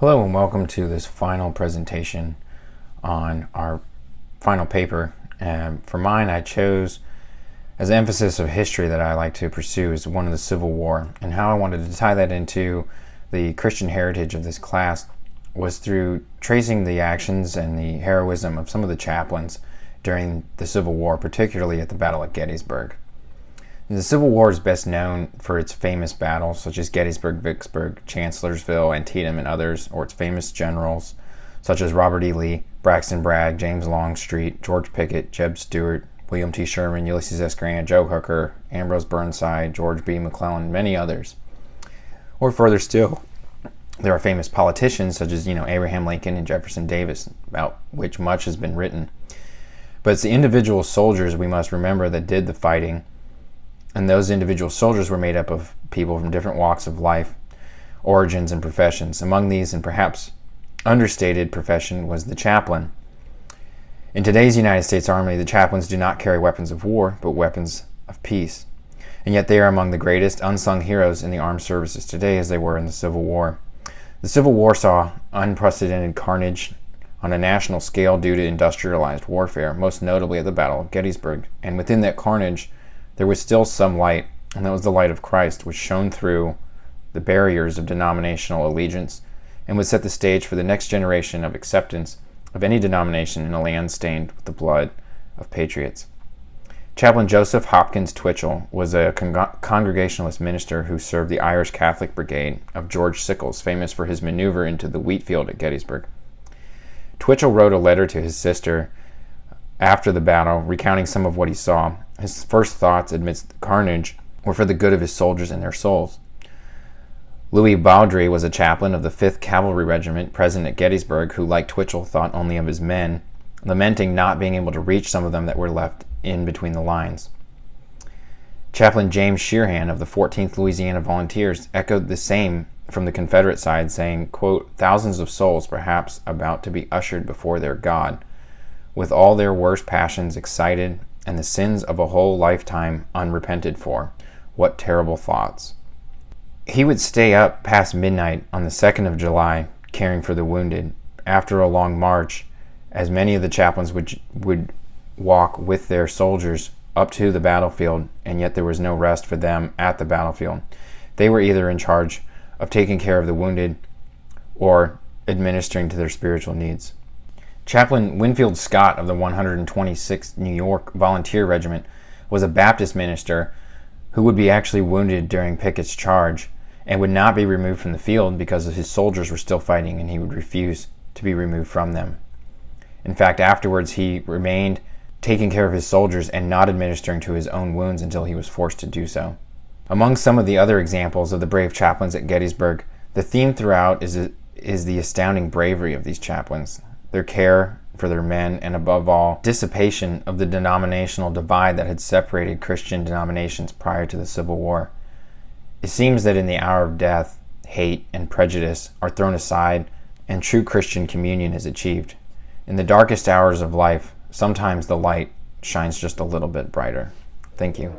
Hello and welcome to this final presentation on our final paper. For mine, I chose as an emphasis of history that I like to pursue is one of the Civil War, and how I wanted to tie that into the Christian heritage of this class was through tracing the actions and the heroism of some of the chaplains during the Civil War, particularly at the Battle of Gettysburg. The Civil War is best known for its famous battles, such as Gettysburg, Vicksburg, Chancellorsville, Antietam, and others, or its famous generals, such as Robert E. Lee, Braxton Bragg, James Longstreet, George Pickett, Jeb Stuart, William T. Sherman, Ulysses S. Grant, Joe Hooker, Ambrose Burnside, George B. McClellan, and many others. Or further still, there are famous politicians such as, Abraham Lincoln and Jefferson Davis, about which much has been written. But it's the individual soldiers we must remember that did the fighting. And those individual soldiers were made up of people from different walks of life, origins, and professions. Among these, and perhaps understated profession, was the chaplain. In today's United States Army, the chaplains do not carry weapons of war, but weapons of peace. And yet they are among the greatest unsung heroes in the armed services today, as they were in the Civil War. The Civil War saw unprecedented carnage on a national scale due to industrialized warfare, most notably at the Battle of Gettysburg. And within that carnage, there was still some light, and that was the light of Christ, which shone through the barriers of denominational allegiance and would set the stage for the next generation of acceptance of any denomination in a land stained with the blood of patriots. Chaplain Joseph Hopkins Twitchell was a Congregationalist minister who served the Irish Catholic Brigade of George Sickles, famous for his maneuver into the wheat field at Gettysburg. Twitchell wrote a letter to his sister after the battle, recounting some of what he saw. His first thoughts amidst the carnage were for the good of his soldiers and their souls. Louis Baudry was a chaplain of the 5th Cavalry Regiment present at Gettysburg who, like Twitchell, thought only of his men, lamenting not being able to reach some of them that were left in between the lines. Chaplain James Shearhan of the 14th Louisiana Volunteers echoed the same from the Confederate side, saying, quote, "Thousands of souls perhaps about to be ushered before their God, with all their worst passions excited and the sins of a whole lifetime unrepented for. What terrible thoughts." He would stay up past midnight on the 2nd of July, caring for the wounded. After a long march, as many of the chaplains would walk with their soldiers up to the battlefield, and yet there was no rest for them at the battlefield. They were either in charge of taking care of the wounded or administering to their spiritual needs. Chaplain Winfield Scott of the 126th New York Volunteer Regiment was a Baptist minister who would be actually wounded during Pickett's charge and would not be removed from the field because his soldiers were still fighting, and he would refuse to be removed from them. In fact, afterwards he remained taking care of his soldiers and not administering to his own wounds until he was forced to do so. Among some of the other examples of the brave chaplains at Gettysburg, the theme throughout is the astounding bravery of these chaplains, their care for their men, and above all, dissipation of the denominational divide that had separated Christian denominations prior to the Civil War. It seems that in the hour of death, hate and prejudice are thrown aside and true Christian communion is achieved. In the darkest hours of life, sometimes the light shines just a little bit brighter. Thank you.